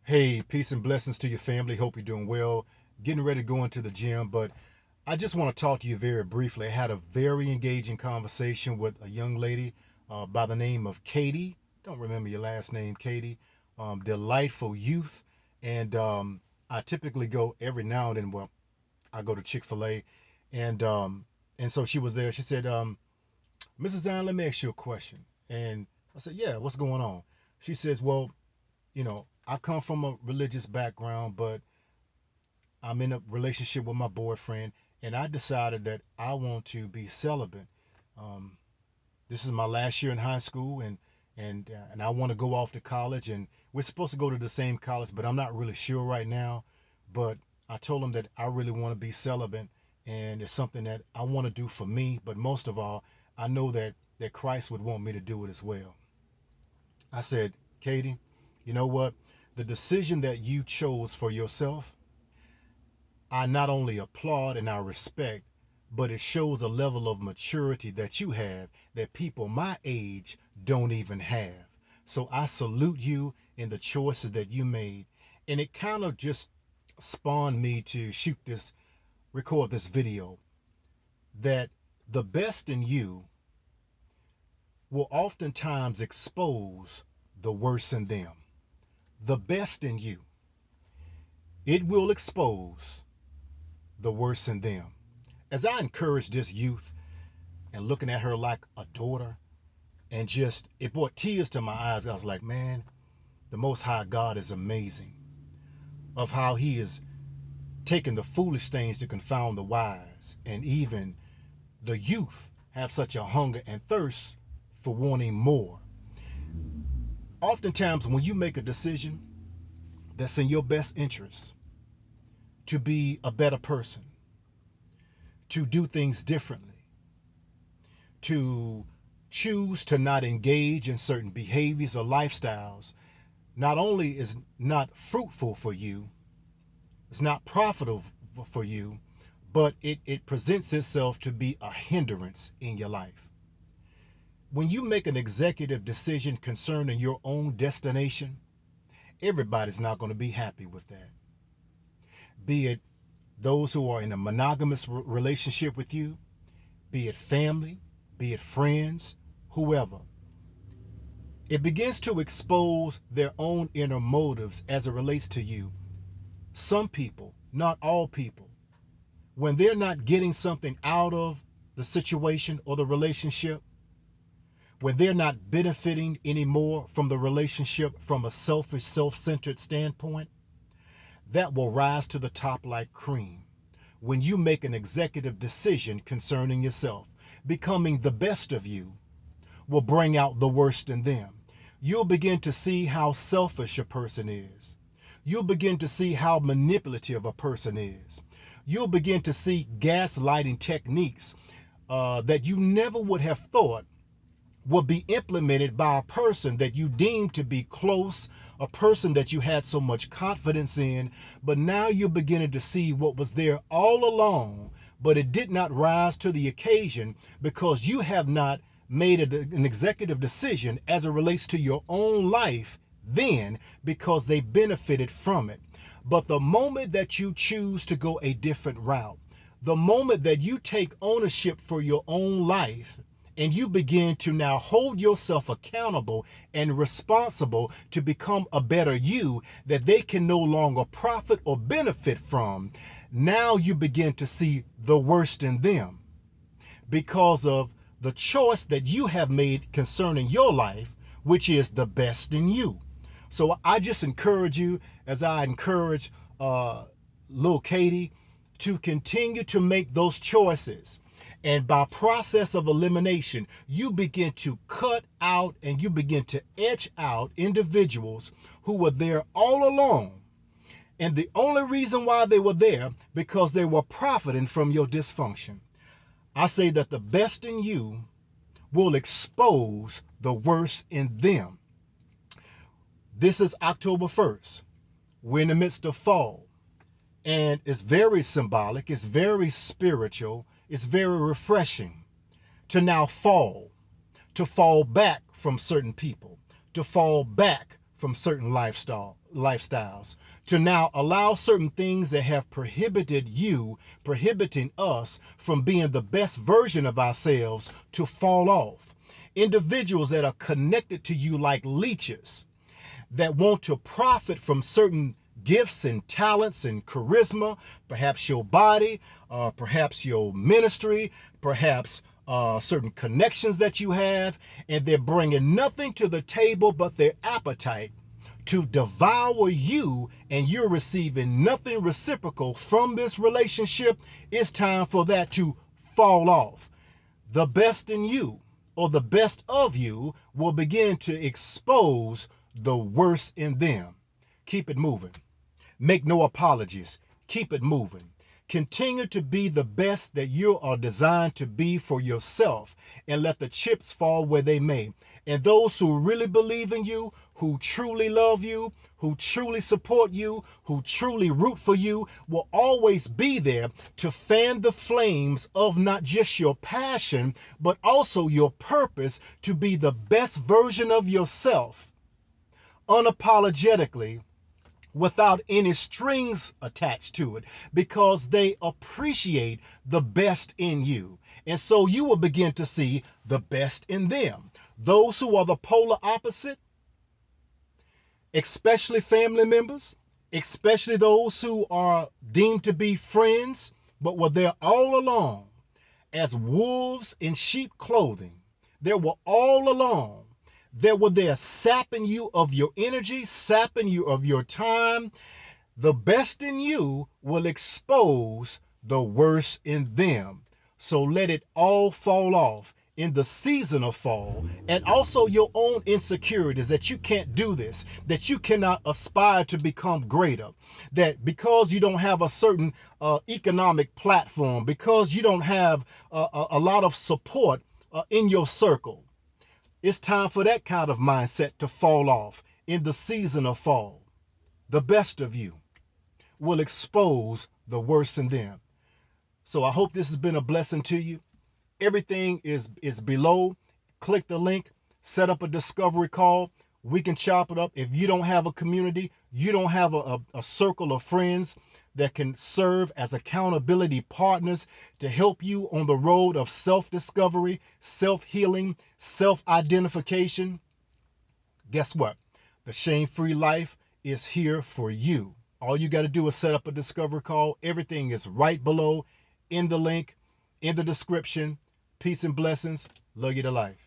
Hey, peace and blessings to your family. Hope you're doing well. Getting ready to go into the gym, but I just want to talk to you very briefly. I had a very engaging conversation with a young lady by the name of Katie. Don't remember your last name, Katie. Delightful youth. And I typically go every now and then. Well, I go to Chick-fil-A. And and so she was there. She said, Mrs. Zine, let me ask you a question. And I said, yeah, what's going on? She says, well, I come from a religious background, but I'm in a relationship with my boyfriend, and I decided that I want to be celibate. Um, this is my last year in high school, and I want to go off to college, and we're supposed to go to the same college, but I'm not really sure right now. But I told him that I really want to be celibate, and it's something that I want to do for me. But most of all, I know that Christ would want me to do it as well. I said, Katie, you know what? The decision that you chose for yourself, I not only applaud and I respect, but it shows a level of maturity that you have that people my age don't even have. So I salute you in the choices that you made. And it kind of just spawned me to record this video that the best in you will oftentimes expose the worst in them. The best in you, it will expose the worst in them. As I encourage this youth and looking at her like a daughter, and just, it brought tears to my eyes. I was like, man, the Most High God is amazing of how He is taking the foolish things to confound the wise. And even the youth have such a hunger and thirst for wanting more. Oftentimes, when you make a decision that's in your best interest to be a better person, to do things differently, to choose to not engage in certain behaviors or lifestyles, not only is not fruitful for you, it's not profitable for you, but it presents itself to be a hindrance in your life. When you make an executive decision concerning your own destination, everybody's not going to be happy with that. Be it those who are in a monogamous relationship with you, be it family, be it friends, whoever. It begins to expose their own inner motives as it relates to you. Some people, not all people, when they're not getting something out of the situation or the relationship, when they're not benefiting anymore from the relationship from a selfish, self-centered standpoint, that will rise to the top like cream. When you make an executive decision concerning yourself, becoming the best of you will bring out the worst in them. You'll begin to see how selfish a person is. You'll begin to see how manipulative a person is. You'll begin to see gaslighting techniques that you never would have thought would be implemented by a person that you deemed to be close, a person that you had so much confidence in, but now you're beginning to see what was there all along, but it did not rise to the occasion because you have not made an executive decision as it relates to your own life then, because they benefited from it. But the moment that you choose to go a different route, the moment that you take ownership for your own life, and you begin to now hold yourself accountable and responsible to become a better you that they can no longer profit or benefit from, now you begin to see the worst in them because of the choice that you have made concerning your life, which is the best in you. So I just encourage you, as I encourage little Katie, to continue to make those choices. And by process of elimination, you begin to cut out and you begin to etch out individuals who were there all along. And the only reason why they were there, because they were profiting from your dysfunction. I say that the best in you will expose the worst in them. This is October 1st. We're in the midst of fall. And it's very symbolic, it's very spiritual, it's very refreshing to now fall, to fall back from certain people, to fall back from certain lifestyles, to now allow certain things that have prohibiting us from being the best version of ourselves to fall off. Individuals that are connected to you like leeches, that want to profit from certain gifts and talents and charisma, perhaps your body, perhaps your ministry, perhaps certain connections that you have, and they're bringing nothing to the table but their appetite to devour you, and you're receiving nothing reciprocal from this relationship. It's time for that to fall off. The best in you, or the best of you, will begin to expose the worst in them. Keep it moving. Make no apologies. Keep it moving. Continue to be the best that you are designed to be for yourself, and let the chips fall where they may. And those who really believe in you, who truly love you, who truly support you, who truly root for you, will always be there to fan the flames of not just your passion, but also your purpose to be the best version of yourself, unapologetically, without any strings attached to it, because they appreciate the best in you. And so you will begin to see the best in them. Those who are the polar opposite, especially family members, especially those who are deemed to be friends, but were there all along as wolves in sheep clothing. They were all along. They were there sapping you of your energy, sapping you of your time. The best in you will expose the worst in them. So let it all fall off in the season of fall, and also your own insecurities that you can't do this, that you cannot aspire to become greater, that because you don't have a certain economic platform, because you don't have a lot of support in your circle. It's time for that kind of mindset to fall off in the season of fall. The best of you will expose the worst in them. So I hope this has been a blessing to you. Everything is below. Click the link, set up a discovery call. We can chop it up. If you don't have a community, you don't have a circle of friends that can serve as accountability partners to help you on the road of self-discovery, self-healing, self-identification, guess what? The Shame-Free Life is here for you. All you got to do is set up a discovery call. Everything is right below in the link, in the description. Peace and blessings. Love you to life.